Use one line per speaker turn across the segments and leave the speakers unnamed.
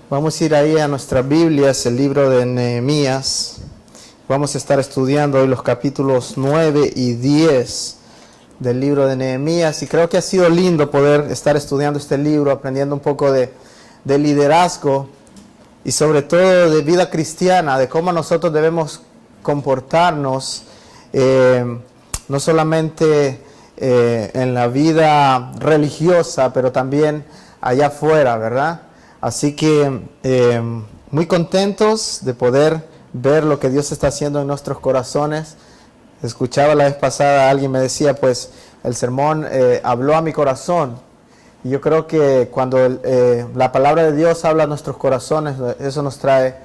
Vamos a ir ahí a nuestras Biblias, el libro de Nehemías. Vamos a estar estudiando hoy los capítulos 9 y 10 del libro de Nehemías. Y creo que ha sido lindo poder estar estudiando este libro, aprendiendo un poco de liderazgo y sobre todo de vida cristiana, de cómo nosotros debemos comportarnos, no solamente en la vida religiosa, pero también allá afuera, ¿verdad? Así que muy contentos de poder ver lo que Dios está haciendo en nuestros corazones. Escuchaba la vez pasada, alguien me decía, pues el sermón habló a mi corazón. Y yo creo que cuando la palabra de Dios habla a nuestros corazones, eso nos trae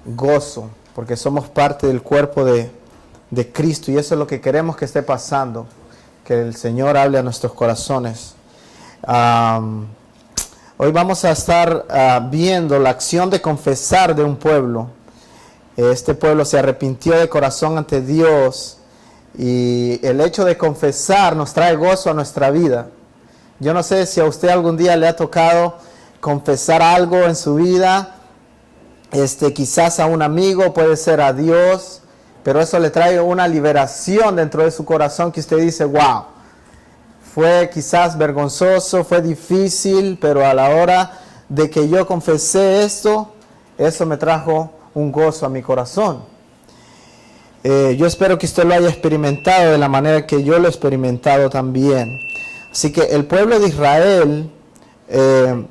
gozo, porque somos parte del cuerpo de Cristo y eso es lo que queremos que esté pasando, que el Señor hable a nuestros corazones. Hoy vamos a estar viendo la acción de confesar de un pueblo. Este pueblo se arrepintió de corazón ante Dios y el hecho de confesar nos trae gozo a nuestra vida. Yo no sé si a usted algún día le ha tocado confesar algo en su vida, quizás a un amigo, puede ser a Dios, pero eso le trae una liberación dentro de su corazón que usted dice, wow. Fue quizás vergonzoso, fue difícil, pero a la hora de que yo confesé esto, eso me trajo un gozo a mi corazón. Yo espero que usted lo haya experimentado de la manera que yo lo he experimentado también. Así que el pueblo de Israel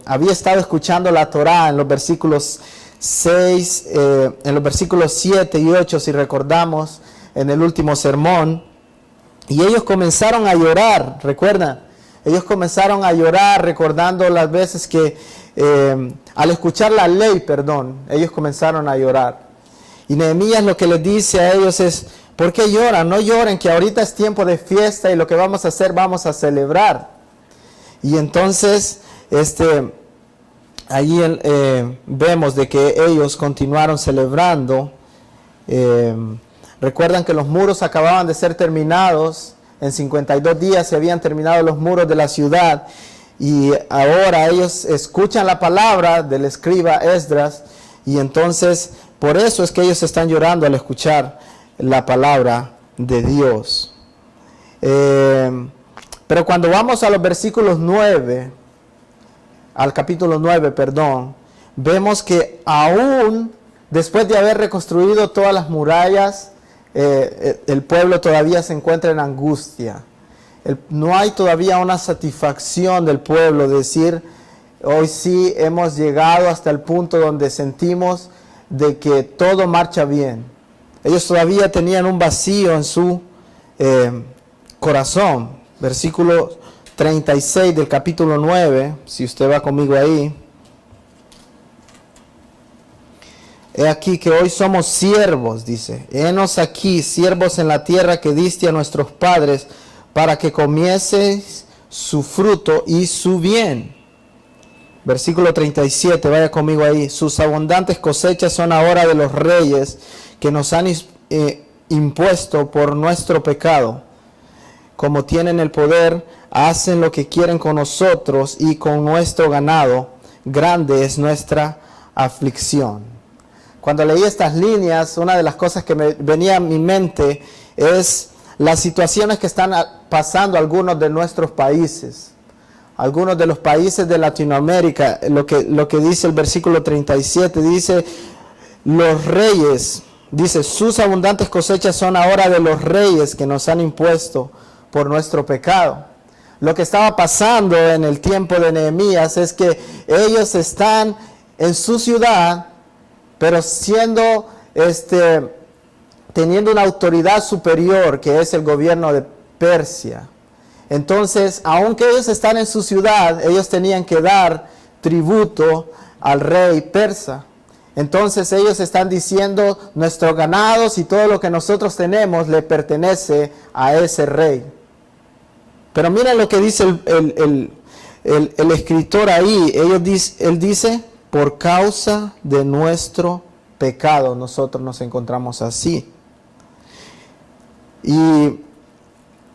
había estado escuchando la Torá en los versículos 6, en los versículos 7 y 8, si recordamos, en el último sermón. Y ellos comenzaron a llorar, ¿recuerdan? Ellos comenzaron a llorar recordando las veces que, al escuchar la ley, ellos comenzaron a llorar. Y Nehemías lo que les dice a ellos es, ¿por qué lloran? No lloren, que ahorita es tiempo de fiesta y lo que vamos a hacer, vamos a celebrar. Y entonces, allí vemos de que ellos continuaron celebrando. Recuerdan que los muros acababan de ser terminados, en 52 días se habían terminado los muros de la ciudad y ahora ellos escuchan la palabra del escriba Esdras y entonces por eso es que ellos están llorando al escuchar la palabra de Dios. Pero cuando vamos a los versículos 9, al capítulo 9, vemos que aún después de haber reconstruido todas las murallas, el pueblo todavía se encuentra en angustia. No hay todavía una satisfacción del pueblo de decir, hoy sí hemos llegado hasta el punto donde sentimos de que todo marcha bien. Ellos todavía tenían un vacío en su corazón. Versículo 36 del capítulo 9, si usted va conmigo ahí. He aquí que hoy somos siervos, dice. Henos aquí, siervos en la tierra que diste a nuestros padres, para que comieseis su fruto y su bien. Versículo 37, vaya conmigo ahí. Sus abundantes cosechas son ahora de los reyes que nos han impuesto por nuestro pecado. Como tienen el poder, hacen lo que quieren con nosotros y con nuestro ganado. Grande es nuestra aflicción. Cuando leí estas líneas, una de las cosas que me venía a mi mente es las situaciones que están pasando algunos de nuestros países, algunos de los países de Latinoamérica. Lo que dice el versículo 37, dice, los reyes, dice, sus abundantes cosechas son ahora de los reyes que nos han impuesto por nuestro pecado. Lo que estaba pasando en el tiempo de Nehemías es que ellos están en su ciudad, pero teniendo una autoridad superior que es el gobierno de Persia. Entonces, aunque ellos están en su ciudad, ellos tenían que dar tributo al rey persa. Entonces ellos están diciendo, nuestros ganados y todo lo que nosotros tenemos le pertenece a ese rey. Pero miren lo que dice el escritor ahí. Él dice, por causa de nuestro pecado nosotros nos encontramos así. Y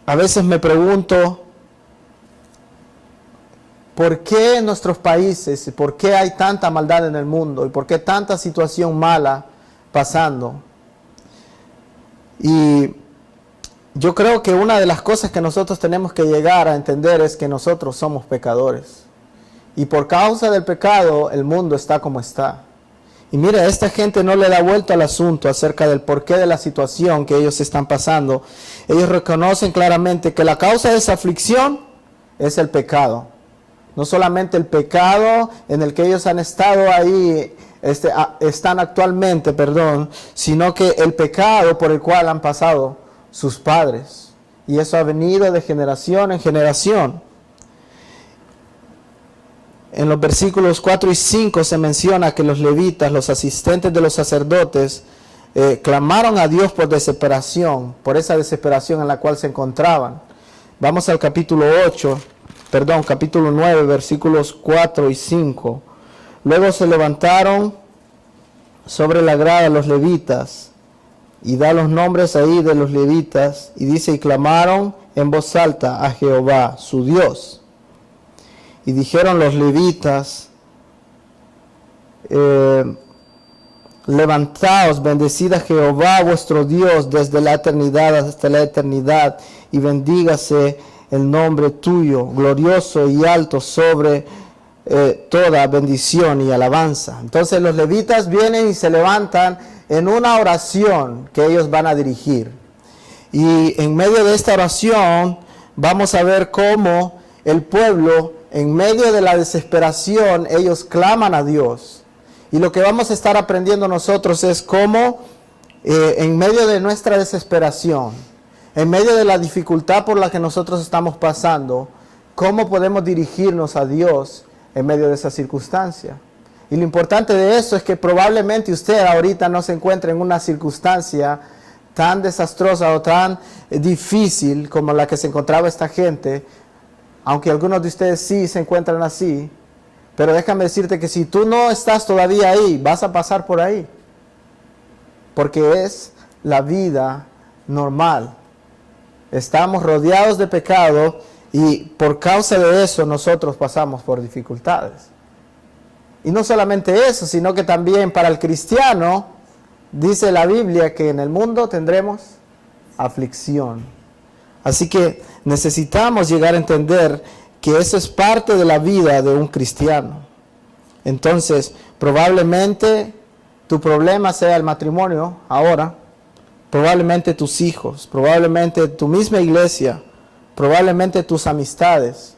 a veces me pregunto, ¿por qué en nuestros países, por qué hay tanta maldad en el mundo y por qué tanta situación mala pasando? Y yo creo que una de las cosas que nosotros tenemos que llegar a entender es que nosotros somos pecadores. Y por causa del pecado, el mundo está como está. Y mira, esta gente no le da vuelta al asunto acerca del porqué de la situación que ellos están pasando. Ellos reconocen claramente que la causa de esa aflicción es el pecado. No solamente el pecado en el que ellos han estado ahí, están actualmente, sino que el pecado por el cual han pasado sus padres. Y eso ha venido de generación en generación. En los versículos 4 y 5 se menciona que los levitas, los asistentes de los sacerdotes, clamaron a Dios por desesperación, por esa desesperación en la cual se encontraban. Vamos al capítulo 9, versículos 4 y 5. Luego se levantaron sobre la grada los levitas, y da los nombres ahí de los levitas, y dice, y clamaron en voz alta a Jehová, su Dios. Y dijeron los levitas, levantaos, bendecid a Jehová vuestro Dios desde la eternidad hasta la eternidad, y bendígase el nombre tuyo, glorioso y alto sobre toda bendición y alabanza. Entonces los levitas vienen y se levantan en una oración que ellos van a dirigir. Y en medio de esta oración vamos a ver cómo el pueblo, en medio de la desesperación, ellos claman a Dios. Y lo que vamos a estar aprendiendo nosotros es cómo en medio de nuestra desesperación, en medio de la dificultad por la que nosotros estamos pasando, cómo podemos dirigirnos a Dios en medio de esa circunstancia. Y lo importante de eso es que probablemente usted ahorita no se encuentre en una circunstancia tan desastrosa o tan difícil como la que se encontraba esta gente, aunque algunos de ustedes sí se encuentran así. Pero déjame decirte que si tú no estás todavía ahí, vas a pasar por ahí. Porque es la vida normal. Estamos rodeados de pecado y por causa de eso nosotros pasamos por dificultades. Y no solamente eso, sino que también para el cristiano, dice la Biblia que en el mundo tendremos aflicción. Así que necesitamos llegar a entender que eso es parte de la vida de un cristiano. Entonces, probablemente tu problema sea el matrimonio ahora, probablemente tus hijos, probablemente tu misma iglesia, probablemente tus amistades.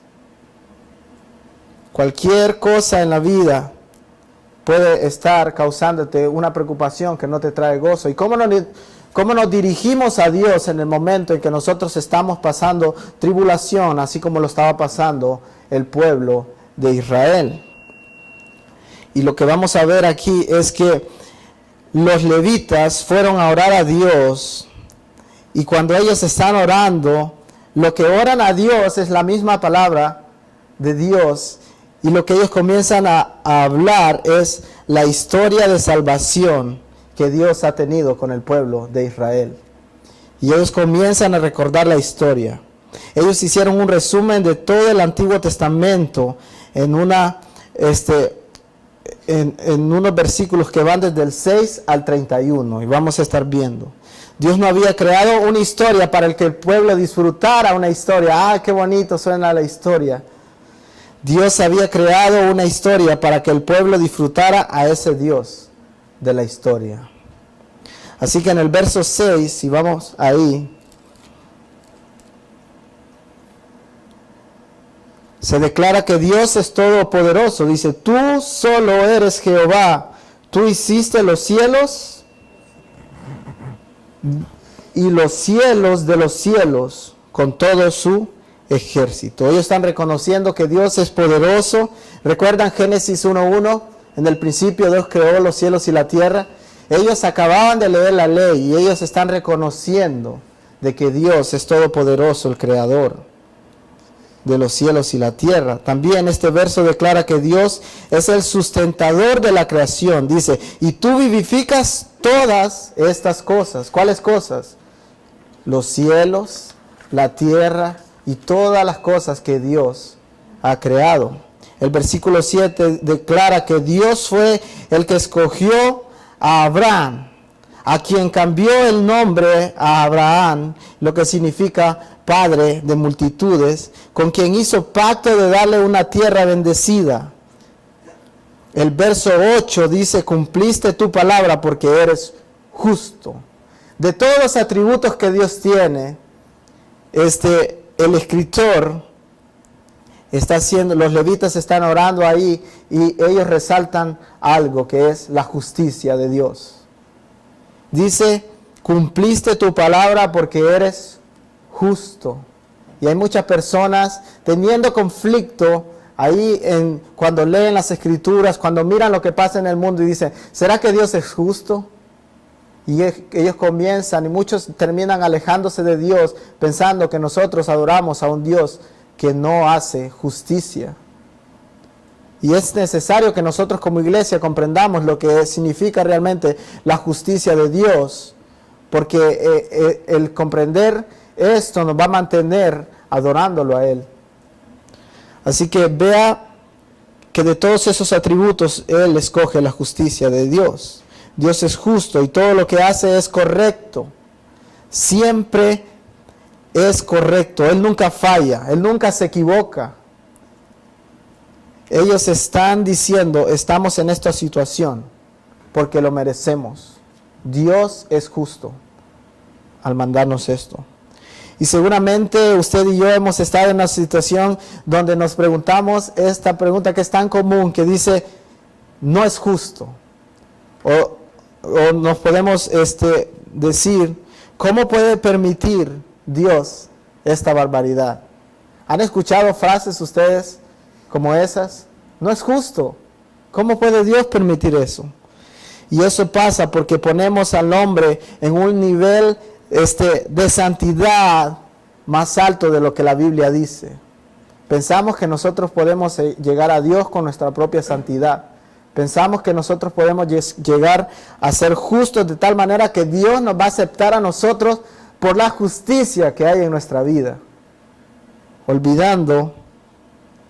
Cualquier cosa en la vida puede estar causándote una preocupación que no te trae gozo. ¿Y cómo nos dirigimos a Dios en el momento en que nosotros estamos pasando tribulación, así como lo estaba pasando el pueblo de Israel? Y lo que vamos a ver aquí es que los levitas fueron a orar a Dios, y cuando ellos están orando, lo que oran a Dios es la misma palabra de Dios, y lo que ellos comienzan a hablar es la historia de salvación que Dios ha tenido con el pueblo de Israel. Y ellos comienzan a recordar la historia. Ellos hicieron un resumen de todo el Antiguo Testamento en unos versículos que van desde el 6 al 31, y vamos a estar viendo. Dios no había creado una historia para el que el pueblo disfrutara una historia. ¡Ah, qué bonito suena la historia! Dios había creado una historia para que el pueblo disfrutara a ese Dios de la historia. Así que en el verso 6, si vamos ahí, se declara que Dios es todopoderoso. Dice, tú solo eres Jehová, tú hiciste los cielos y los cielos de los cielos con todo su ejército. Ellos están reconociendo que Dios es poderoso. ¿Recuerdan Génesis 1:1? En el principio Dios creó los cielos y la tierra. Ellos acababan de leer la ley y ellos están reconociendo de que Dios es todopoderoso, el creador de los cielos y la tierra. También este verso declara que Dios es el sustentador de la creación. Dice, y tú vivificas todas estas cosas. ¿Cuáles cosas? Los cielos, la tierra y todas las cosas que Dios ha creado. El versículo 7 declara que Dios fue el que escogió a Abraham, a quien cambió el nombre a Abraham, lo que significa padre de multitudes, con quien hizo pacto de darle una tierra bendecida. El verso 8 dice, cumpliste tu palabra porque eres justo. De todos los atributos que Dios tiene, el escritor está haciendo, los levitas están orando ahí y ellos resaltan algo que es la justicia de Dios. Dice, cumpliste tu palabra porque eres justo. Y hay muchas personas teniendo conflicto ahí cuando leen las escrituras, cuando miran lo que pasa en el mundo y dicen, ¿será que Dios es justo? Y ellos comienzan y muchos terminan alejándose de Dios pensando que nosotros adoramos a un Dios que no hace justicia. Y es necesario que nosotros como iglesia comprendamos lo que significa realmente la justicia de Dios, porque el comprender esto nos va a mantener adorándolo a Él. Así que vea que de todos esos atributos Él escoge la justicia de Dios. Dios es justo y todo lo que hace es correcto. Siempre es correcto. Él nunca falla, Él nunca se equivoca. Ellos están diciendo, estamos en esta situación porque lo merecemos. Dios es justo al mandarnos esto. Y seguramente usted y yo hemos estado en una situación donde nos preguntamos esta pregunta que es tan común, que dice, no es justo. O nos podemos decir, ¿cómo puede permitir Dios esta barbaridad? ¿Han escuchado frases ustedes como esas? No es justo. ¿Cómo puede Dios permitir eso? Y eso pasa porque ponemos al hombre en un nivel de santidad más alto de lo que la Biblia dice. Pensamos que nosotros podemos llegar a Dios con nuestra propia santidad. Pensamos que nosotros podemos llegar a ser justos de tal manera que Dios nos va a aceptar a nosotros por la justicia que hay en nuestra vida. Olvidando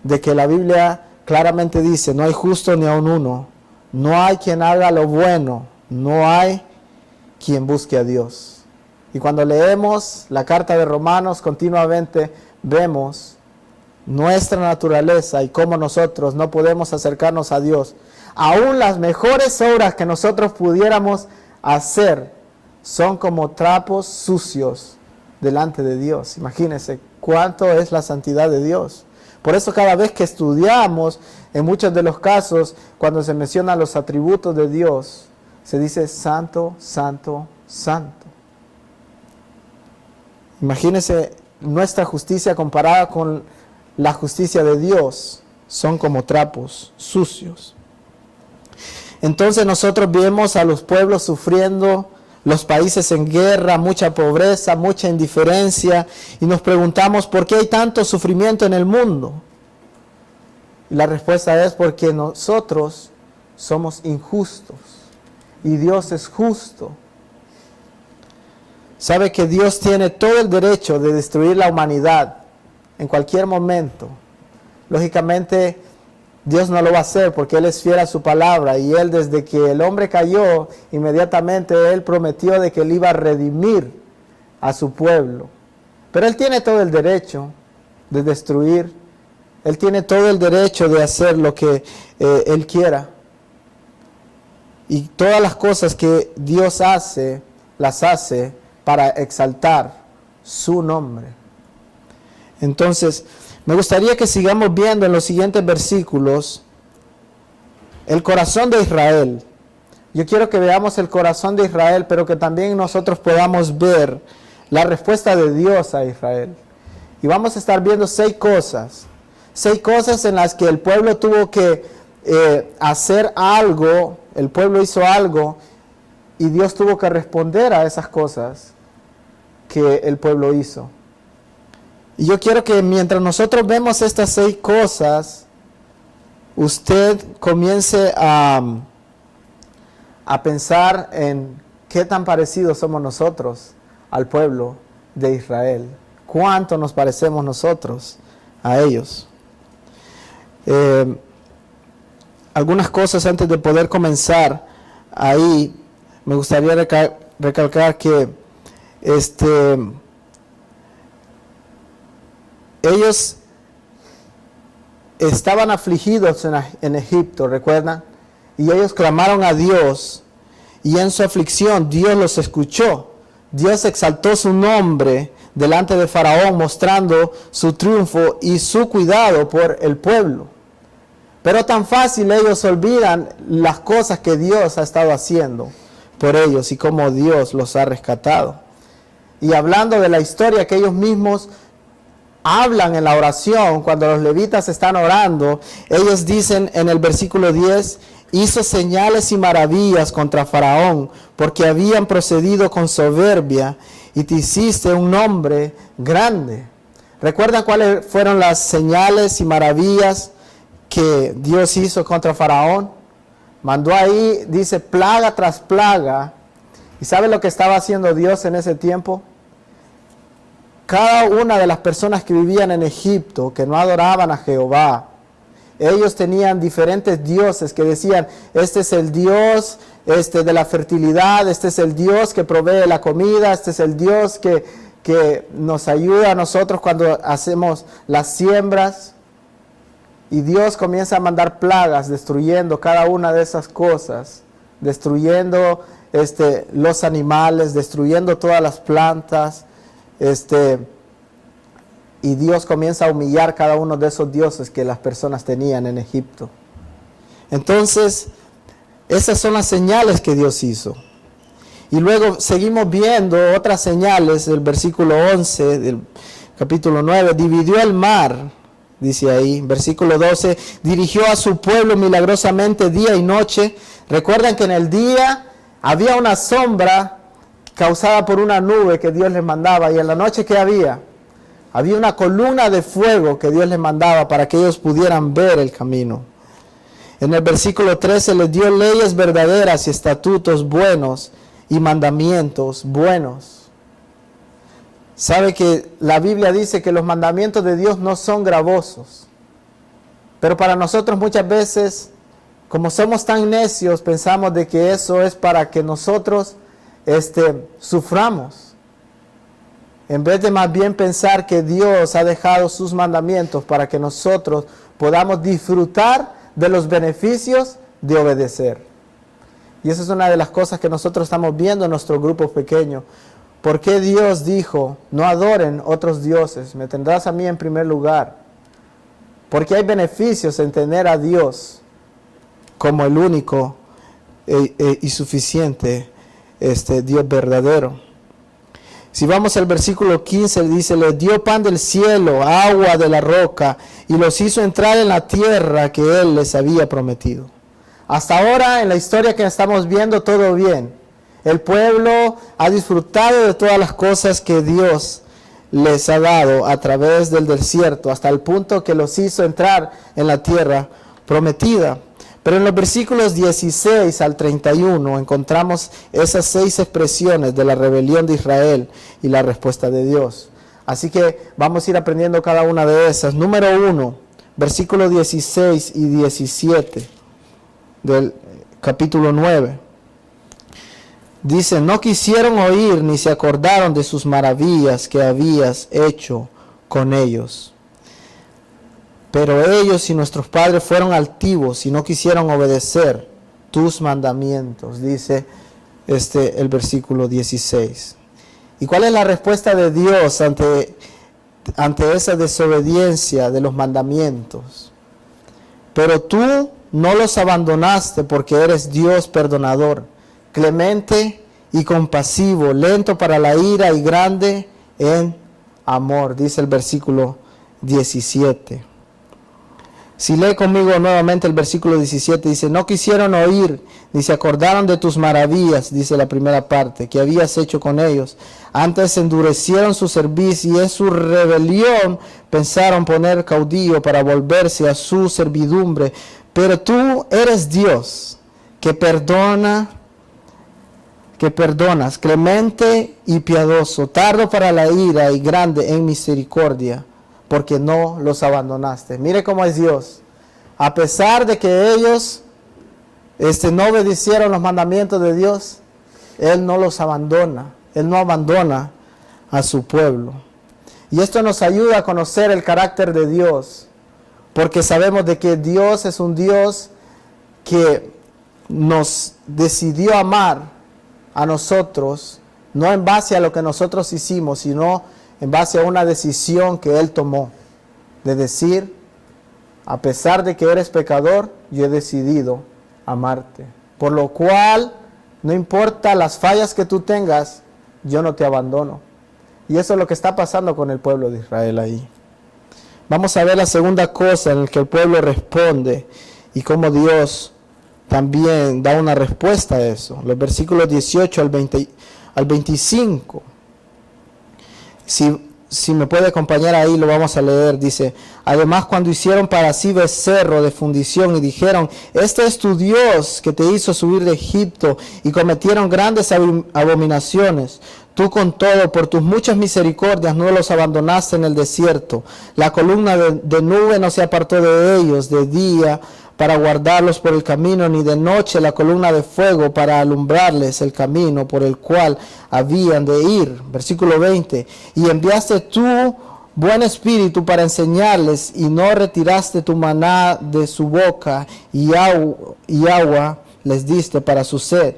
de que la Biblia claramente dice, no hay justo ni aun uno. No hay quien haga lo bueno. No hay quien busque a Dios. Y cuando leemos la carta de Romanos, continuamente vemos nuestra naturaleza y cómo nosotros no podemos acercarnos a Dios. Aún las mejores obras que nosotros pudiéramos hacer son como trapos sucios delante de Dios. Imagínense cuánto es la santidad de Dios. Por eso cada vez que estudiamos, en muchos de los casos, cuando se mencionan los atributos de Dios, se dice santo, santo, santo. Imagínense nuestra justicia comparada con la justicia de Dios. Son como trapos sucios. Entonces nosotros vemos a los pueblos sufriendo, los países en guerra, mucha pobreza, mucha indiferencia, y nos preguntamos ¿por qué hay tanto sufrimiento en el mundo? Y la respuesta es porque nosotros somos injustos y Dios es justo. Sabe que Dios tiene todo el derecho de destruir la humanidad en cualquier momento. Lógicamente, Dios no lo va a hacer porque Él es fiel a su palabra y Él desde que el hombre cayó, inmediatamente Él prometió de que Él iba a redimir a su pueblo. Pero Él tiene todo el derecho de destruir. Él tiene todo el derecho de hacer lo que Él quiera. Y todas las cosas que Dios hace, las hace para exaltar su nombre. Entonces, me gustaría que sigamos viendo en los siguientes versículos el corazón de Israel. Yo quiero que veamos el corazón de Israel, pero que también nosotros podamos ver la respuesta de Dios a Israel. Y vamos a estar viendo 6 cosas. 6 cosas en las que el pueblo tuvo que hacer algo, el pueblo hizo algo, y Dios tuvo que responder a esas cosas que el pueblo hizo. Y yo quiero que mientras nosotros vemos estas 6 cosas, usted comience a pensar en qué tan parecidos somos nosotros al pueblo de Israel. ¿Cuánto nos parecemos nosotros a ellos? algunas cosas antes de poder comenzar ahí. Me gustaría recalcar que ellos estaban afligidos en Egipto, ¿recuerdan? Y ellos clamaron a Dios, y en su aflicción Dios los escuchó. Dios exaltó su nombre delante de Faraón, mostrando su triunfo y su cuidado por el pueblo. Pero tan fácil ellos olvidan las cosas que Dios ha estado haciendo por ellos y cómo Dios los ha rescatado. Y hablando de la historia que ellos mismos hablan en la oración, cuando los levitas están orando, ellos dicen en el versículo 10, hizo señales y maravillas contra Faraón, porque habían procedido con soberbia, y te hiciste un nombre grande. ¿Recuerdan cuáles fueron las señales y maravillas que Dios hizo contra Faraón? Mandó ahí, dice, plaga tras plaga. ¿Y sabe lo que estaba haciendo Dios en ese tiempo? Cada una de las personas que vivían en Egipto, que no adoraban a Jehová, ellos tenían diferentes dioses que decían, este es el Dios de la fertilidad, este es el Dios que provee la comida, este es el Dios que nos ayuda a nosotros cuando hacemos las siembras. Y Dios comienza a mandar plagas, destruyendo cada una de esas cosas, destruyendo los animales, destruyendo todas las plantas, y Dios comienza a humillar cada uno de esos dioses que las personas tenían en Egipto. Entonces, esas son las señales que Dios hizo. Y luego seguimos viendo otras señales, el versículo 11 del capítulo 9, dividió el mar, dice ahí, versículo 12, dirigió a su pueblo milagrosamente día y noche. Recuerdan que en el día había una sombra causada por una nube que Dios les mandaba, y en la noche ¿qué había? Había una columna de fuego que Dios les mandaba para que ellos pudieran ver el camino. En el versículo 13 les dio leyes verdaderas y estatutos buenos y mandamientos buenos. Sabe que la Biblia dice que los mandamientos de Dios no son gravosos. Pero para nosotros muchas veces, como somos tan necios, pensamos de que eso es para que nosotros suframos. En vez de más bien pensar que Dios ha dejado sus mandamientos para que nosotros podamos disfrutar de los beneficios de obedecer. Y esa es una de las cosas que nosotros estamos viendo en nuestro grupo pequeño. ¿Por qué Dios dijo, no adoren otros dioses, me tendrás a mí en primer lugar? Porque hay beneficios en tener a Dios como el único y suficiente Dios verdadero. Si vamos al versículo 15, dice, les dio pan del cielo, agua de la roca, y los hizo entrar en la tierra que Él les había prometido. Hasta ahora, en la historia que estamos viendo, todo bien. El pueblo ha disfrutado de todas las cosas que Dios les ha dado a través del desierto, hasta el punto que los hizo entrar en la tierra prometida. Pero en los versículos 16 al 31 encontramos esas 6 expresiones de la rebelión de Israel y la respuesta de Dios. Así que vamos a ir aprendiendo cada una de esas. Número 1, versículos 16 y 17 del capítulo 9. Dice, no quisieron oír ni se acordaron de sus maravillas que habías hecho con ellos. Pero ellos y nuestros padres fueron altivos y no quisieron obedecer tus mandamientos, dice el versículo 16. ¿Y cuál es la respuesta de Dios ante esa desobediencia de los mandamientos? Pero tú no los abandonaste porque eres Dios perdonador, clemente y compasivo, lento para la ira y grande en amor, dice el versículo 17. Si lee conmigo nuevamente el versículo 17, dice, no quisieron oír, ni se acordaron de tus maravillas, dice la primera parte, que habías hecho con ellos. Antes endurecieron su cerviz y en su rebelión pensaron poner caudillo para volverse a su servidumbre. Pero tú eres Dios, que perdonas, clemente y piadoso, tardo para la ira y grande en misericordia, porque no los abandonaste. Mire cómo es Dios. a pesar de que ellos no obedecieron los mandamientos de Dios, Él no los abandona. Él no abandona a su pueblo. Y esto nos ayuda a conocer el carácter de Dios, porque sabemos de que Dios es un Dios que nos decidió amar a nosotros, no en base a lo que nosotros hicimos, sino en base a una decisión que Él tomó, de decir, a pesar de que eres pecador, yo he decidido amarte. Por lo cual, no importa las fallas que tú tengas, yo no te abandono. Y eso es lo que está pasando con el pueblo de Israel ahí. Vamos a ver la segunda cosa en la que el pueblo responde y cómo Dios también da una respuesta a eso. Los versículos 18 al 25. Si me puede acompañar ahí, lo vamos a leer. Dice: además, cuando hicieron para sí becerro de fundición y dijeron, este es tu Dios que te hizo subir de Egipto, y cometieron grandes abominaciones, tú con todo, por tus muchas misericordias, no los abandonaste en el desierto. La columna de nube no se apartó de ellos de día para guardarlos por el camino, ni de noche la columna de fuego para alumbrarles el camino por el cual habían de ir. Versículo 20. Y enviaste tú buen espíritu para enseñarles, y no retiraste tu maná de su boca, y agua les diste para su sed.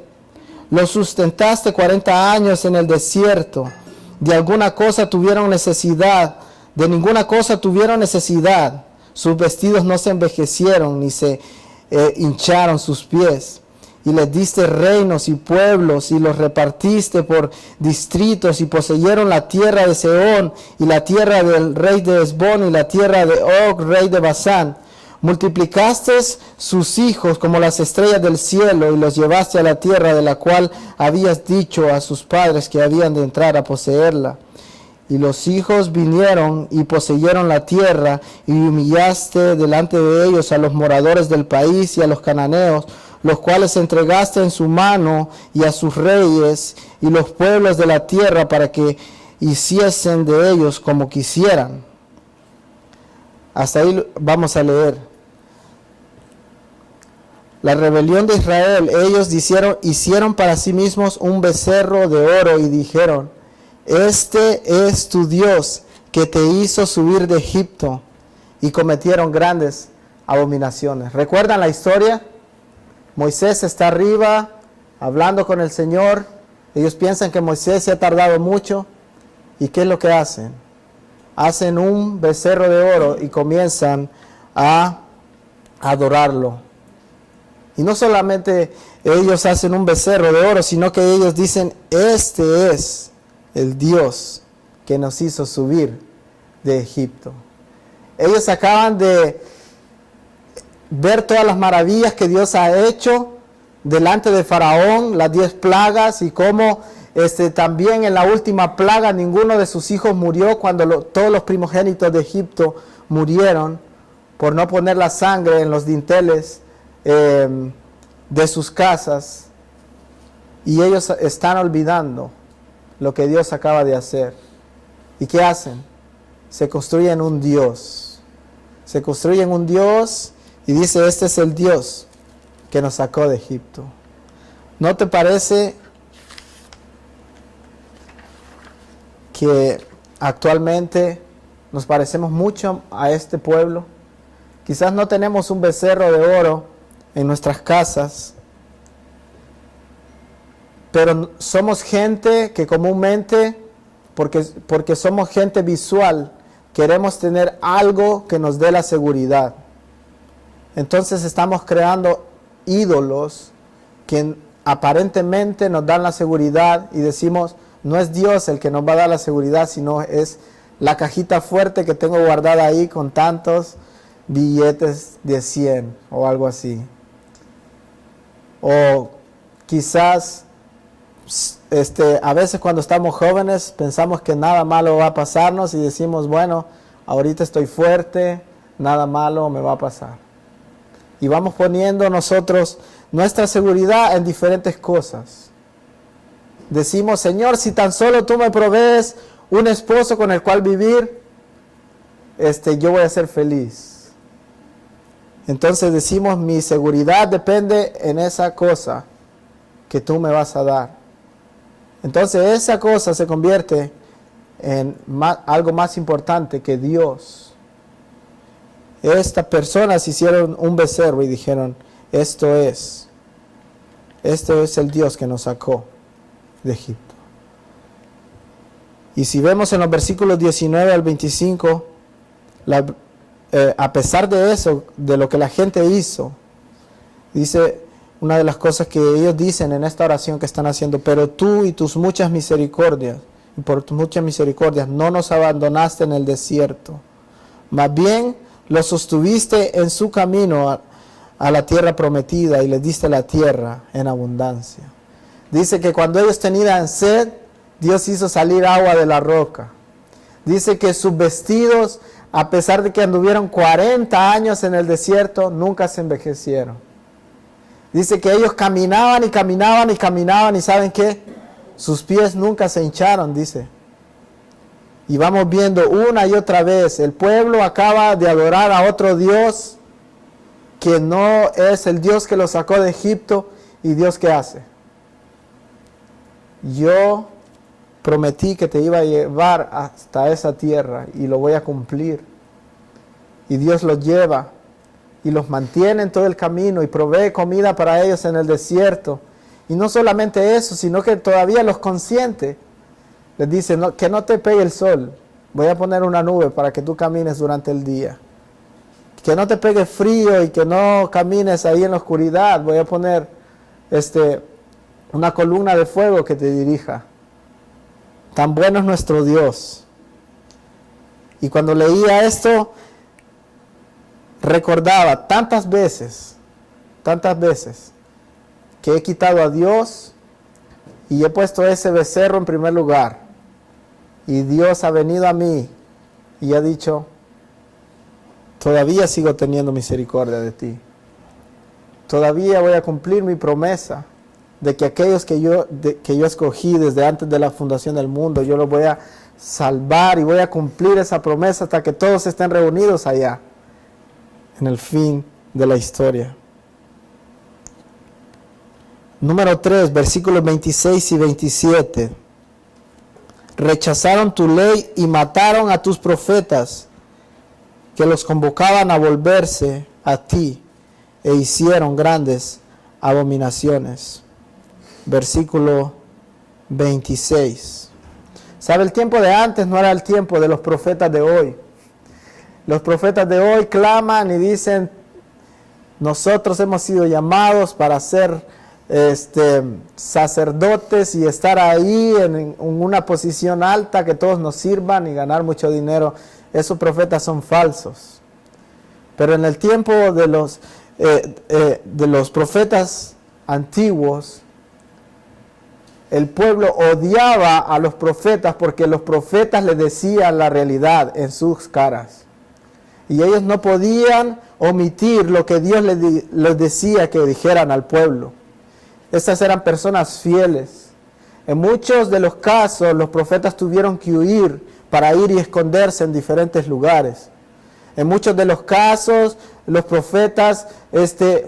Los sustentaste 40 años en el desierto. De alguna cosa tuvieron necesidad, de ninguna cosa tuvieron necesidad. Sus vestidos no se envejecieron, ni se hincharon sus pies. Y les diste reinos y pueblos, y los repartiste por distritos, y poseyeron la tierra de Sehón, y la tierra del rey de Hesbón, y la tierra de Og, rey de Basán. Multiplicaste sus hijos como las estrellas del cielo, y los llevaste a la tierra de la cual habías dicho a sus padres que habían de entrar a poseerla. Y los hijos vinieron y poseyeron la tierra, y humillaste delante de ellos a los moradores del país y a los cananeos, los cuales entregaste en su mano y a sus reyes y los pueblos de la tierra para que hiciesen de ellos como quisieran. Hasta ahí vamos a leer. La rebelión de Israel, ellos hicieron para sí mismos un becerro de oro y dijeron, este es tu Dios que te hizo subir de Egipto, y cometieron grandes abominaciones. ¿Recuerdan la historia? Moisés está arriba hablando con el Señor. Ellos piensan que Moisés se ha tardado mucho. ¿Y qué es lo que hacen? Hacen un becerro de oro y comienzan a adorarlo. Y no solamente ellos hacen un becerro de oro, sino que ellos dicen, este es el Dios que nos hizo subir de Egipto. Ellos acaban de ver todas las maravillas que Dios ha hecho delante de Faraón, las 10 plagas, y cómo también en la última plaga ninguno de sus hijos murió cuando todos los primogénitos de Egipto murieron por no poner la sangre en los dinteles de sus casas. Y ellos están olvidando lo que Dios acaba de hacer. ¿Y qué hacen? Se construyen un Dios. Se construyen un Dios y dice, este es el Dios que nos sacó de Egipto. ¿No te parece que actualmente nos parecemos mucho a este pueblo? Quizás no tenemos un becerro de oro en nuestras casas, pero somos gente que comúnmente, porque somos gente visual, queremos tener algo que nos dé la seguridad. Entonces estamos creando ídolos que aparentemente nos dan la seguridad, y decimos, no es Dios el que nos va a dar la seguridad, sino es la cajita fuerte que tengo guardada ahí con tantos billetes de 100 o algo así. O quizás a veces cuando estamos jóvenes pensamos que nada malo va a pasarnos y decimos, bueno, ahorita estoy fuerte, nada malo me va a pasar. Y vamos poniendo nosotros nuestra seguridad en diferentes cosas. Decimos, Señor, si tan solo tú me provees un esposo con el cual vivir, yo voy a ser feliz. Entonces decimos, mi seguridad depende en esa cosa que tú me vas a dar. Entonces esa cosa se convierte en algo más importante que Dios. Estas personas hicieron un becerro y dijeron, este es el Dios que nos sacó de Egipto. Y si vemos en los versículos 19 al 25, a pesar de eso, de lo que la gente hizo, dice una de las cosas que ellos dicen en esta oración que están haciendo, pero tú y tus muchas misericordias, y por tus muchas misericordias no nos abandonaste en el desierto, más bien los sostuviste en su camino a la tierra prometida y les diste la tierra en abundancia. Dice que cuando ellos tenían sed, Dios hizo salir agua de la roca. Dice que sus vestidos, a pesar de que anduvieron 40 años en el desierto, nunca se envejecieron. Dice que ellos caminaban y caminaban y caminaban y ¿saben qué? Sus pies nunca se hincharon, dice. Y vamos viendo una y otra vez, el pueblo acaba de adorar a otro Dios que no es el Dios que los sacó de Egipto. ¿Y Dios qué hace? Yo prometí que te iba a llevar hasta esa tierra y lo voy a cumplir. Y Dios los lleva y los mantiene en todo el camino y provee comida para ellos en el desierto. Y no solamente eso, sino que todavía los consiente. Les dice, que no te pegue el sol. Voy a poner una nube para que tú camines durante el día. Que no te pegue frío y que no camines ahí en la oscuridad. Voy a poner una columna de fuego que te dirija. Tan bueno es nuestro Dios. Y cuando leía esto, recordaba tantas veces, que he quitado a Dios y he puesto ese becerro en primer lugar. Y Dios ha venido a mí y ha dicho, todavía sigo teniendo misericordia de ti. Todavía voy a cumplir mi promesa de que aquellos que yo escogí desde antes de la fundación del mundo, yo los voy a salvar y voy a cumplir esa promesa hasta que todos estén reunidos allá, en el fin de la historia. Número 3, versículos 26 y 27. Rechazaron tu ley y mataron a tus profetas, que los convocaban a volverse a ti, e hicieron grandes abominaciones. Versículo 26. ¿Sabe? El tiempo de antes no era el tiempo de los profetas de hoy. Los profetas de hoy claman y dicen, nosotros hemos sido llamados para ser sacerdotes y estar ahí en una posición alta, que todos nos sirvan y ganar mucho dinero. Esos profetas son falsos. Pero en el tiempo de los profetas antiguos, el pueblo odiaba a los profetas porque los profetas les decían la realidad en sus caras. Y ellos no podían omitir lo que Dios les decía que dijeran al pueblo. Estas eran personas fieles. En muchos de los casos, los profetas tuvieron que huir para ir y esconderse en diferentes lugares. En muchos de los casos, los profetas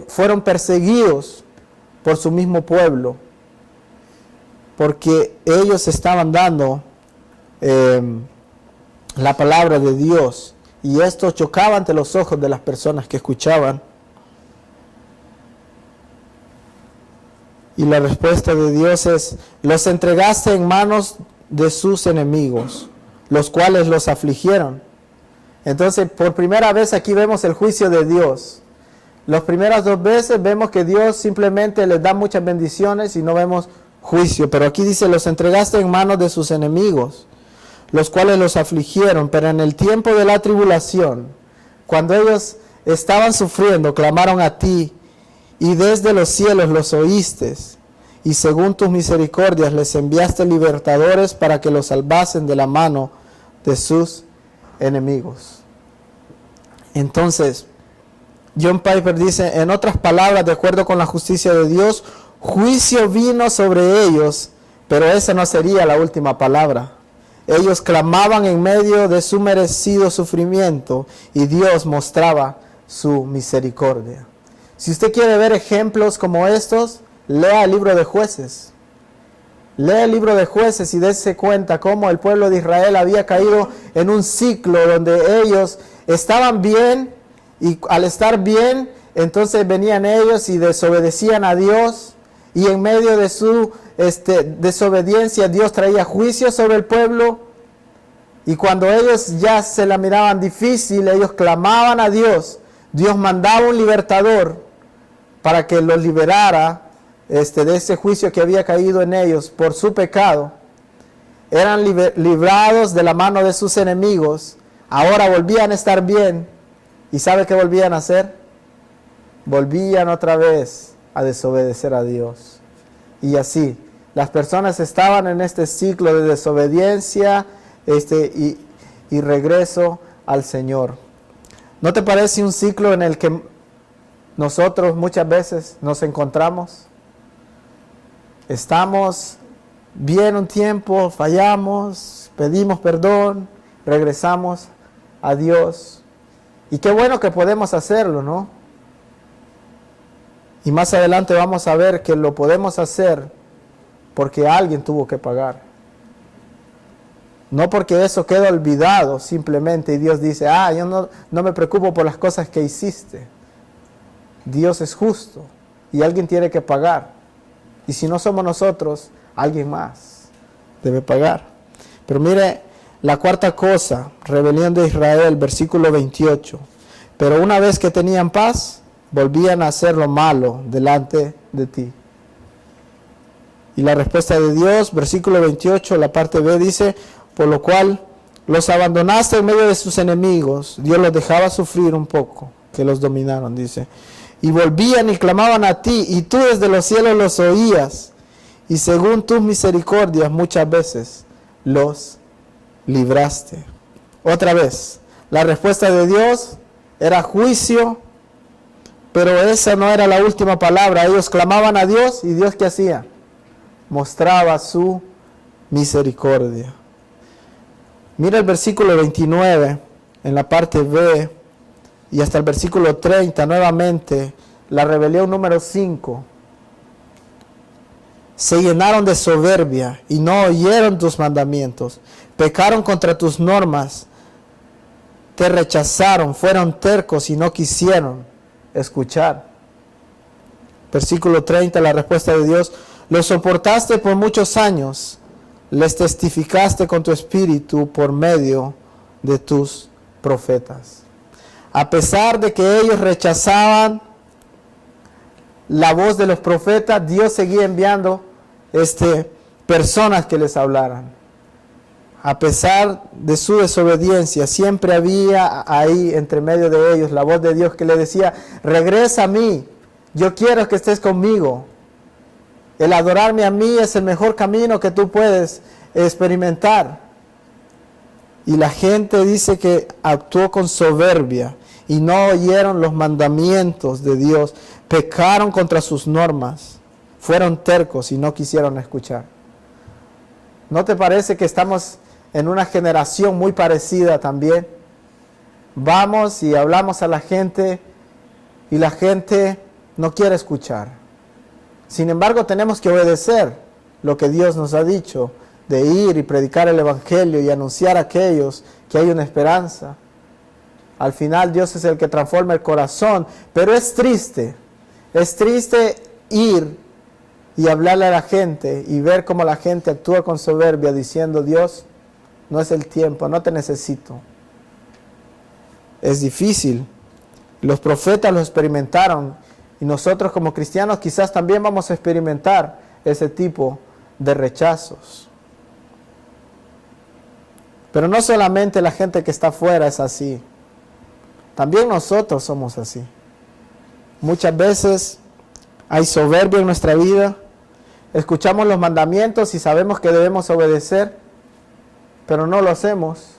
fueron perseguidos por su mismo pueblo, porque ellos estaban dando la palabra de Dios, y esto chocaba ante los ojos de las personas que escuchaban. Y la respuesta de Dios es, los entregaste en manos de sus enemigos, los cuales los afligieron. Entonces, por primera vez aquí vemos el juicio de Dios. Las primeras 2 veces vemos que Dios simplemente les da muchas bendiciones y no vemos juicio. Pero aquí dice, los entregaste en manos de sus enemigos, los cuales los afligieron. Pero en el tiempo de la tribulación, cuando ellos estaban sufriendo, clamaron a ti, y desde los cielos los oíste, y según tus misericordias les enviaste libertadores para que los salvasen de la mano de sus enemigos. Entonces, John Piper dice, en otras palabras, de acuerdo con la justicia de Dios, juicio vino sobre ellos, pero esa no sería la última palabra. Ellos clamaban en medio de su merecido sufrimiento y Dios mostraba su misericordia. Si usted quiere ver ejemplos como estos, lea el libro de Jueces. Lea el libro de Jueces y dése cuenta cómo el pueblo de Israel había caído en un ciclo donde ellos estaban bien y al estar bien, entonces venían ellos y desobedecían a Dios, y en medio de su desobediencia Dios traía juicio sobre el pueblo, y cuando ellos ya se la miraban difícil, ellos clamaban a Dios. Dios mandaba un libertador para que los liberara de ese juicio que había caído en ellos por su pecado. Eran librados de la mano de sus enemigos. Ahora volvían a estar bien. ¿Y sabe qué volvían a hacer? Volvían otra vez a desobedecer a Dios. Y así, las personas estaban en este ciclo de desobediencia y regreso al Señor. ¿No te parece un ciclo en el que nosotros muchas veces nos encontramos? Estamos bien un tiempo, fallamos, pedimos perdón, regresamos a Dios. Y qué bueno que podemos hacerlo, ¿no? Y más adelante vamos a ver que lo podemos hacer porque alguien tuvo que pagar. No porque eso queda olvidado simplemente y Dios dice, yo no me preocupo por las cosas que hiciste. Dios es justo y alguien tiene que pagar. Y si no somos nosotros, alguien más debe pagar. Pero mire la cuarta cosa, rebelión de Israel, versículo 28. Pero una vez que tenían paz, volvían a hacer lo malo delante de ti. Y la respuesta de Dios, versículo 28, la parte B dice, por lo cual los abandonaste en medio de sus enemigos. Dios los dejaba sufrir un poco, que los dominaron, dice. Y volvían y clamaban a ti, y tú desde los cielos los oías. Y según tus misericordias muchas veces los libraste. Otra vez, la respuesta de Dios era juicio, pero esa no era la última palabra. Ellos clamaban a Dios, y Dios ¿qué hacía? Mostraba su misericordia. Mira el versículo 29 en la parte B y hasta el versículo 30 nuevamente, la rebelión número 5. Se llenaron de soberbia y no oyeron tus mandamientos. Pecaron contra tus normas, te rechazaron, fueron tercos y no quisieron escuchar. Versículo 30, la respuesta de Dios. Los soportaste por muchos años, les testificaste con tu espíritu por medio de tus profetas. A pesar de que ellos rechazaban la voz de los profetas, Dios seguía enviando personas que les hablaran. A pesar de su desobediencia, siempre había ahí entre medio de ellos la voz de Dios que le decía, regresa a mí, yo quiero que estés conmigo. El adorarme a mí es el mejor camino que tú puedes experimentar. Y la gente dice que actuó con soberbia y no oyeron los mandamientos de Dios. Pecaron contra sus normas. Fueron tercos y no quisieron escuchar. ¿No te parece que estamos en una generación muy parecida también? Vamos y hablamos a la gente y la gente no quiere escuchar. Sin embargo, tenemos que obedecer lo que Dios nos ha dicho, de ir y predicar el Evangelio y anunciar a aquellos que hay una esperanza. Al final Dios es el que transforma el corazón, pero es triste ir y hablarle a la gente y ver cómo la gente actúa con soberbia diciendo, Dios, no es el tiempo, no te necesito. Es difícil. Los profetas lo experimentaron. Y nosotros como cristianos quizás también vamos a experimentar ese tipo de rechazos. Pero no solamente la gente que está afuera es así. También nosotros somos así. Muchas veces hay soberbia en nuestra vida. Escuchamos los mandamientos y sabemos que debemos obedecer, pero no lo hacemos.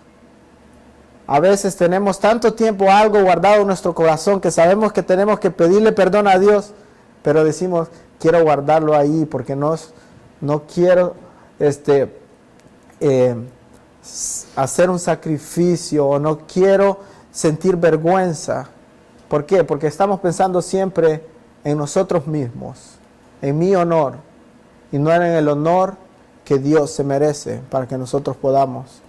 A veces tenemos tanto tiempo algo guardado en nuestro corazón que sabemos que tenemos que pedirle perdón a Dios, pero decimos, quiero guardarlo ahí porque no quiero hacer un sacrificio o no quiero sentir vergüenza ¿Por qué? Porque estamos pensando siempre en nosotros mismos, en mi honor, y no en el honor que Dios se merece para que nosotros podamos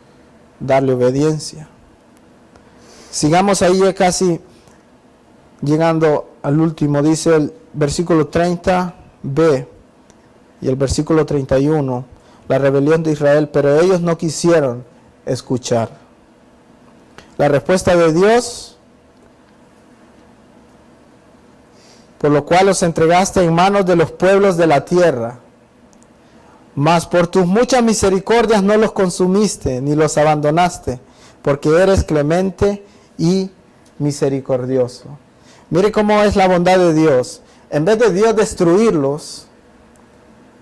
darle obediencia. Sigamos ahí ya casi llegando al último. Dice el versículo 30b y el versículo 31, la rebelión de Israel, pero ellos no quisieron escuchar. La respuesta de Dios: por lo cual los entregaste en manos de los pueblos de la tierra. Mas por tus muchas misericordias no los consumiste, ni los abandonaste, porque eres clemente y misericordioso. Mire cómo es la bondad de Dios. En vez de Dios destruirlos,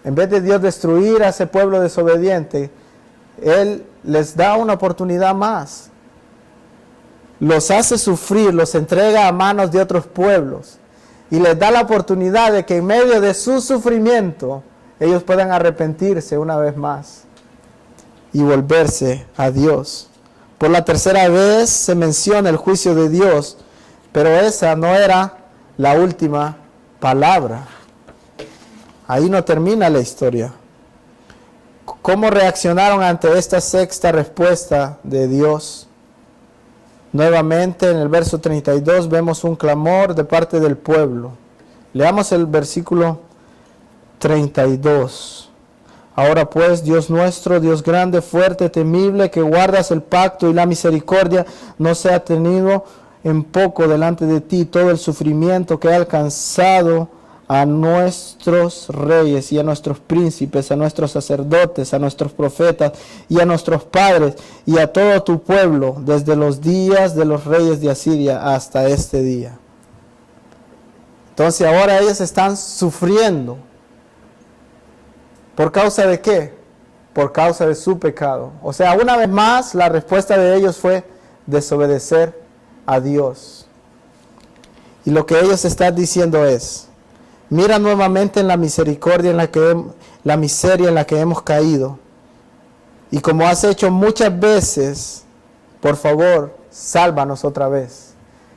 en vez de Dios destruir a ese pueblo desobediente, Él les da una oportunidad más. Los hace sufrir, los entrega a manos de otros pueblos y les da la oportunidad de que en medio de su sufrimiento ellos puedan arrepentirse una vez más y volverse a Dios. Por la tercera vez se menciona el juicio de Dios, pero esa no era la última palabra. Ahí no termina la historia. ¿Cómo reaccionaron ante esta sexta respuesta de Dios? Nuevamente en el verso 32 vemos un clamor de parte del pueblo. Leamos el versículo 32. Ahora pues, Dios nuestro, Dios grande, fuerte, temible, que guardas el pacto y la misericordia, no sea tenido en poco delante de ti todo el sufrimiento que ha alcanzado a nuestros reyes y a nuestros príncipes, a nuestros sacerdotes, a nuestros profetas y a nuestros padres y a todo tu pueblo desde los días de los reyes de Asiria hasta este día. Entonces ahora ellos están sufriendo. ¿Por causa de qué? Por causa de su pecado. O sea, una vez más la respuesta de ellos fue desobedecer a Dios. Y lo que ellos están diciendo es: mira nuevamente en la misericordia la miseria en la que hemos caído. Y como has hecho muchas veces, por favor, sálvanos otra vez.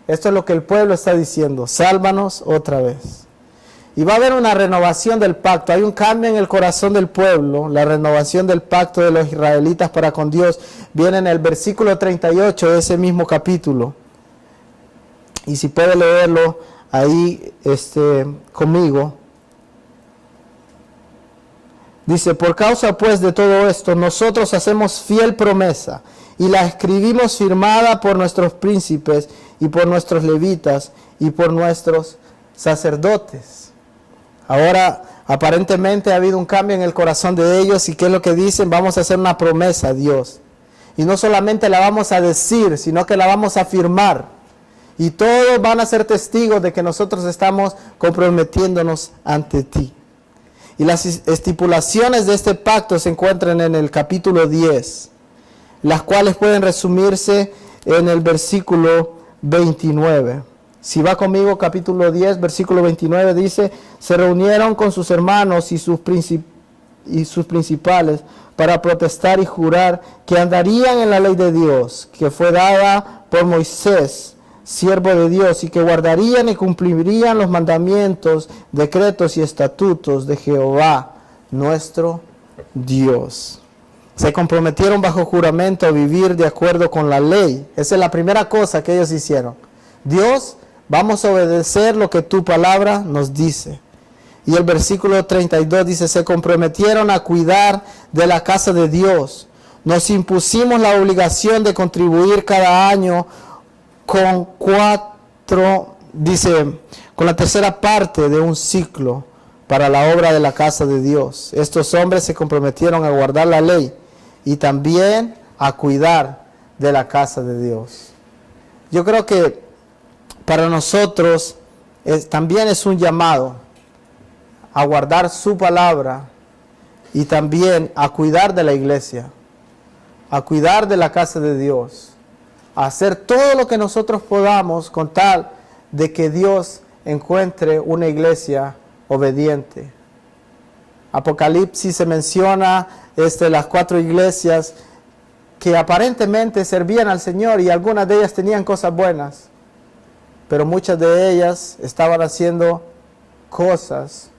Esto es lo que el pueblo está diciendo: sálvanos otra vez. Y va a haber una renovación del pacto. Hay un cambio en el corazón del pueblo. La renovación del pacto de los israelitas para con Dios viene en el versículo 38 de ese mismo capítulo. Y si puede leerlo ahí conmigo. Dice: por causa pues de todo esto, nosotros hacemos fiel promesa y la escribimos firmada por nuestros príncipes y por nuestros levitas y por nuestros sacerdotes. Ahora, aparentemente ha habido un cambio en el corazón de ellos. ¿Y qué es lo que dicen? Vamos a hacer una promesa a Dios. Y no solamente la vamos a decir, sino que la vamos a firmar. Y todos van a ser testigos de que nosotros estamos comprometiéndonos ante ti. Y las estipulaciones de este pacto se encuentran en el capítulo 10, las cuales pueden resumirse en el versículo 29. Si va conmigo, capítulo 10, versículo 29, dice: se reunieron con sus hermanos y sus principales para protestar y jurar que andarían en la ley de Dios, que fue dada por Moisés, siervo de Dios, y que guardarían y cumplirían los mandamientos, decretos y estatutos de Jehová, nuestro Dios. Se comprometieron bajo juramento a vivir de acuerdo con la ley. Esa es la primera cosa que ellos hicieron. Dios, vamos a obedecer lo que tu palabra nos dice. Y el versículo 32 dice: se comprometieron a cuidar de la casa de Dios. Nos impusimos la obligación de contribuir cada año con la tercera parte de un ciclo para la obra de la casa de Dios. Estos hombres se comprometieron a guardar la ley y también a cuidar de la casa de Dios. Yo creo que para nosotros también es un llamado a guardar su palabra y también a cuidar de la iglesia, a cuidar de la casa de Dios, a hacer todo lo que nosotros podamos con tal de que Dios encuentre una iglesia obediente. Apocalipsis se menciona las 4 iglesias que aparentemente servían al Señor y algunas de ellas tenían cosas buenas. pero muchas de ellas estaban haciendo cosas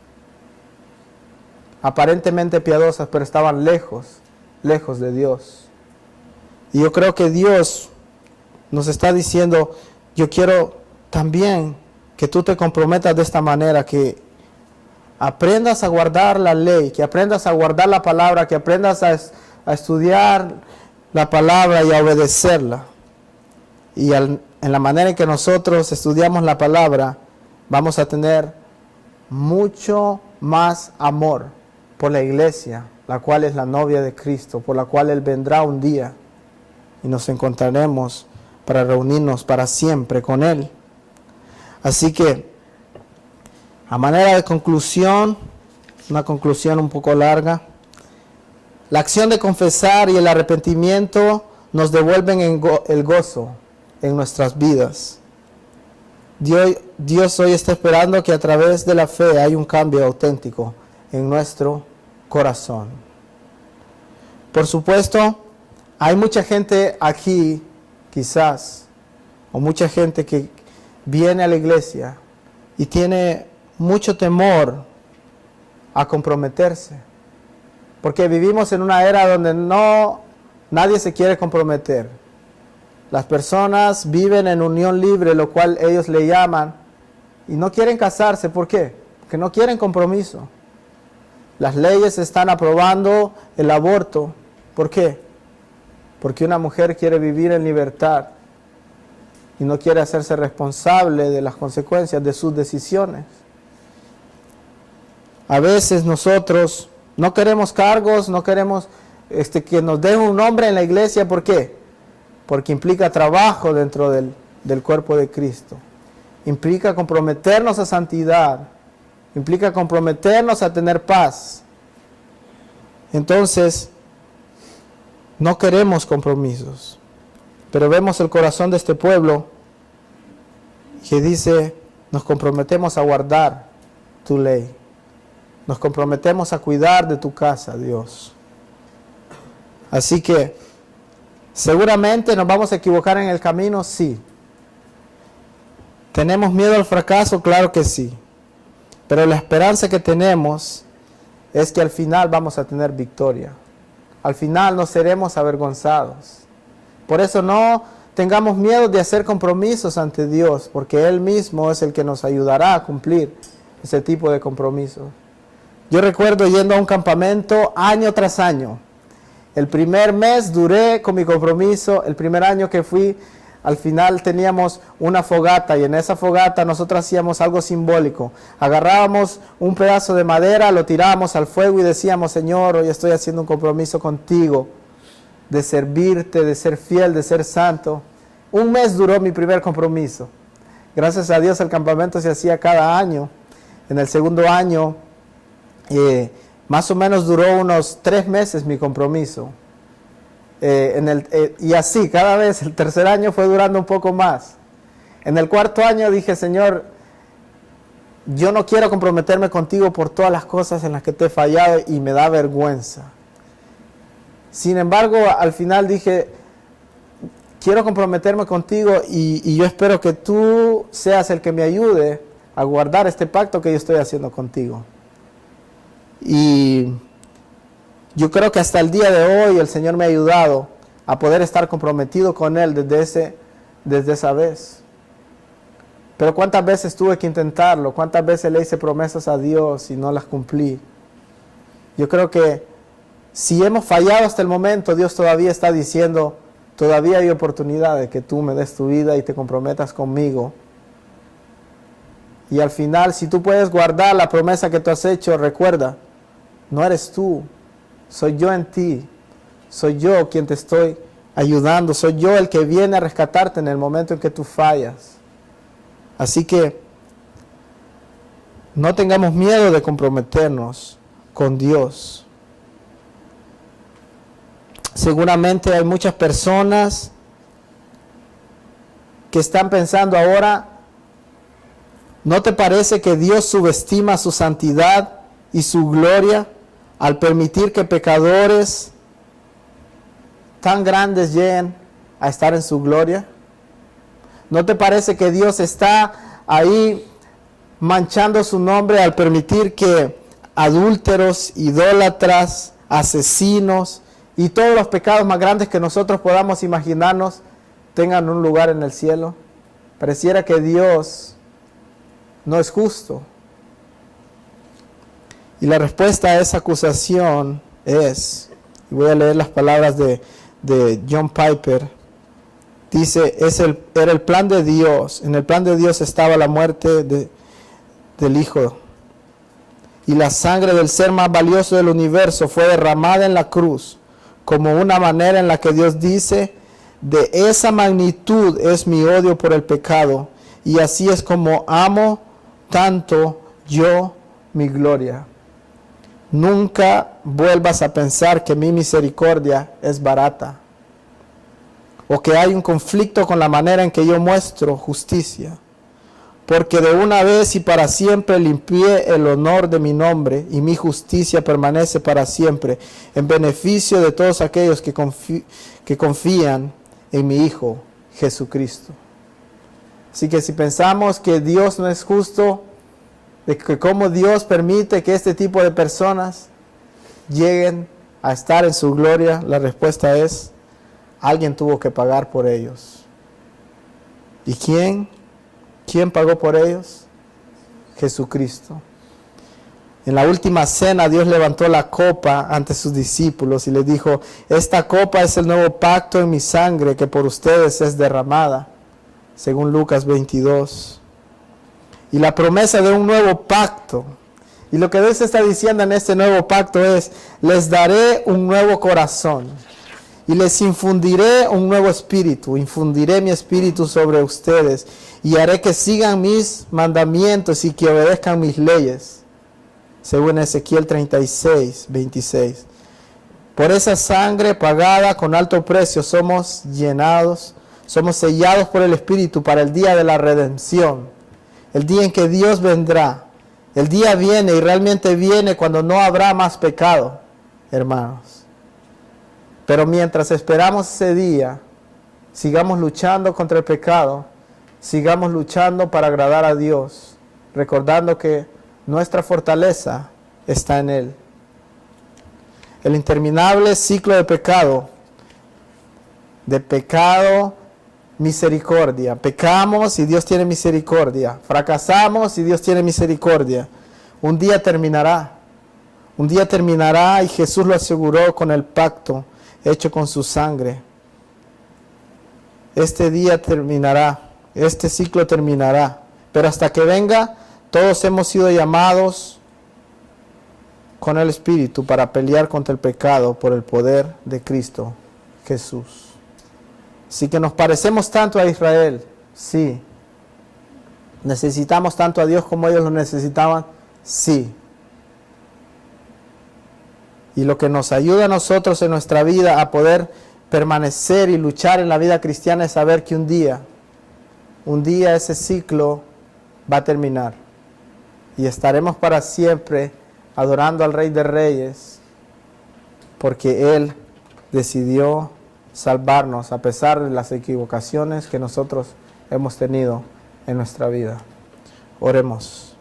aparentemente piadosas, pero estaban lejos de Dios. Y yo creo que Dios nos está diciendo, yo quiero también que tú te comprometas de esta manera, que aprendas a guardar la ley, que aprendas a guardar la palabra, que aprendas a estudiar la palabra y a obedecerla. Y en la manera en que nosotros estudiamos la palabra, vamos a tener mucho más amor por la iglesia, la cual es la novia de Cristo, por la cual Él vendrá un día y nos encontraremos para reunirnos para siempre con Él. Así que, a manera de conclusión, una conclusión un poco larga, la acción de confesar y el arrepentimiento nos devuelven el gozo en nuestras vidas. Dios hoy está esperando que a través de la fe hay un cambio auténtico en nuestro corazón. Por supuesto, hay mucha gente aquí, quizás, o mucha gente que viene a la iglesia y tiene mucho temor a comprometerse, porque vivimos en una era donde nadie se quiere comprometer. Las personas viven en unión libre, lo cual ellos le llaman, y no quieren casarse. ¿Por qué? Porque no quieren compromiso. Las leyes están aprobando el aborto. ¿Por qué? Porque una mujer quiere vivir en libertad y no quiere hacerse responsable de las consecuencias de sus decisiones. A veces nosotros no queremos cargos, no queremos que nos den un nombre en la iglesia. ¿Por qué? Porque implica trabajo dentro del cuerpo de Cristo. Implica comprometernos a santidad. Implica comprometernos a tener paz. Entonces, no queremos compromisos. Pero vemos el corazón de este pueblo que dice, nos comprometemos a guardar tu ley. Nos comprometemos a cuidar de tu casa, Dios. Así que, seguramente nos vamos a equivocar en el camino, sí. ¿Tenemos miedo al fracaso? Claro que sí. Pero la esperanza que tenemos es que al final vamos a tener victoria. Al final no seremos avergonzados. Por eso no tengamos miedo de hacer compromisos ante Dios, porque Él mismo es el que nos ayudará a cumplir ese tipo de compromisos. Yo recuerdo yendo a un campamento año tras año. El primer mes duré con mi compromiso. El primer año que fui, al final teníamos una fogata, y en esa fogata nosotros hacíamos algo simbólico. Agarrábamos un pedazo de madera, lo tirábamos al fuego y decíamos, Señor, hoy estoy haciendo un compromiso contigo de servirte, de ser fiel, de ser santo. Un mes duró mi primer compromiso. Gracias a Dios el campamento se hacía cada año. En el segundo año, más o menos duró unos 3 meses mi compromiso. Y así, cada vez, el tercer año fue durando un poco más. En el cuarto año dije, Señor, yo no quiero comprometerme contigo por todas las cosas en las que te he fallado y me da vergüenza. Sin embargo, al final dije, quiero comprometerme contigo y yo espero que tú seas el que me ayude a guardar este pacto que yo estoy haciendo contigo. Y yo creo que hasta el día de hoy el Señor me ha ayudado a poder estar comprometido con Él desde esa vez. Pero ¿cuántas veces tuve que intentarlo? ¿Cuántas veces le hice promesas a Dios y no las cumplí? Yo creo que si hemos fallado hasta el momento, Dios todavía está diciendo, todavía hay oportunidad de que tú me des tu vida y te comprometas conmigo. Y al final, si tú puedes guardar la promesa que tú has hecho, recuerda, no eres tú, soy yo en ti, soy yo quien te estoy ayudando, soy yo el que viene a rescatarte en el momento en que tú fallas. Así que no tengamos miedo de comprometernos con Dios. Seguramente hay muchas personas que están pensando ahora, ¿no te parece que Dios subestima su santidad y su gloria al permitir que pecadores tan grandes lleguen a estar en su gloria? ¿No te parece que Dios está ahí manchando su nombre al permitir que adúlteros, idólatras, asesinos y todos los pecados más grandes que nosotros podamos imaginarnos tengan un lugar en el cielo? Pareciera que Dios no es justo. Y la respuesta a esa acusación es, y voy a leer las palabras de John Piper, dice, era el plan de Dios. En el plan de Dios estaba la muerte del Hijo. Y la sangre del ser más valioso del universo fue derramada en la cruz como una manera en la que Dios dice, de esa magnitud es mi odio por el pecado, y así es como amo tanto yo mi gloria. Nunca vuelvas a pensar que mi misericordia es barata, o que hay un conflicto con la manera en que yo muestro justicia, porque de una vez y para siempre limpié el honor de mi nombre, y mi justicia permanece para siempre, en beneficio de todos aquellos que confían en mi Hijo Jesucristo. Así que si pensamos que Dios no es justo, de que cómo Dios permite que este tipo de personas lleguen a estar en su gloria, la respuesta es, alguien tuvo que pagar por ellos. ¿Y quién? ¿Quién pagó por ellos? Jesucristo. En la última cena Dios levantó la copa ante sus discípulos y les dijo, esta copa es el nuevo pacto en mi sangre que por ustedes es derramada, según Lucas 22. Y la promesa de un nuevo pacto. Y lo que Dios está diciendo en este nuevo pacto es, les daré un nuevo corazón y les infundiré un nuevo espíritu, infundiré mi espíritu sobre ustedes y haré que sigan mis mandamientos y que obedezcan mis leyes. Según Ezequiel 36, 26. Por esa sangre pagada con alto precio somos llenados, somos sellados por el Espíritu para el día de la redención. El día en que Dios vendrá. El día viene y realmente viene cuando no habrá más pecado, hermanos. Pero mientras esperamos ese día, sigamos luchando contra el pecado, sigamos luchando para agradar a Dios, recordando que nuestra fortaleza está en Él. El interminable ciclo de pecado, misericordia. Pecamos y Dios tiene misericordia. Fracasamos y Dios tiene misericordia. Un día terminará. Un día terminará y Jesús lo aseguró con el pacto hecho con su sangre. Este día terminará. Este ciclo terminará. Pero hasta que venga, todos hemos sido llamados con el Espíritu para pelear contra el pecado por el poder de Cristo Jesús. Así que nos parecemos tanto a Israel, sí. ¿Necesitamos tanto a Dios como ellos lo necesitaban? Sí. Y lo que nos ayuda a nosotros en nuestra vida a poder permanecer y luchar en la vida cristiana es saber que un día ese ciclo va a terminar. Y estaremos para siempre adorando al Rey de Reyes, porque Él decidió salvarnos a pesar de las equivocaciones que nosotros hemos tenido en nuestra vida. Oremos.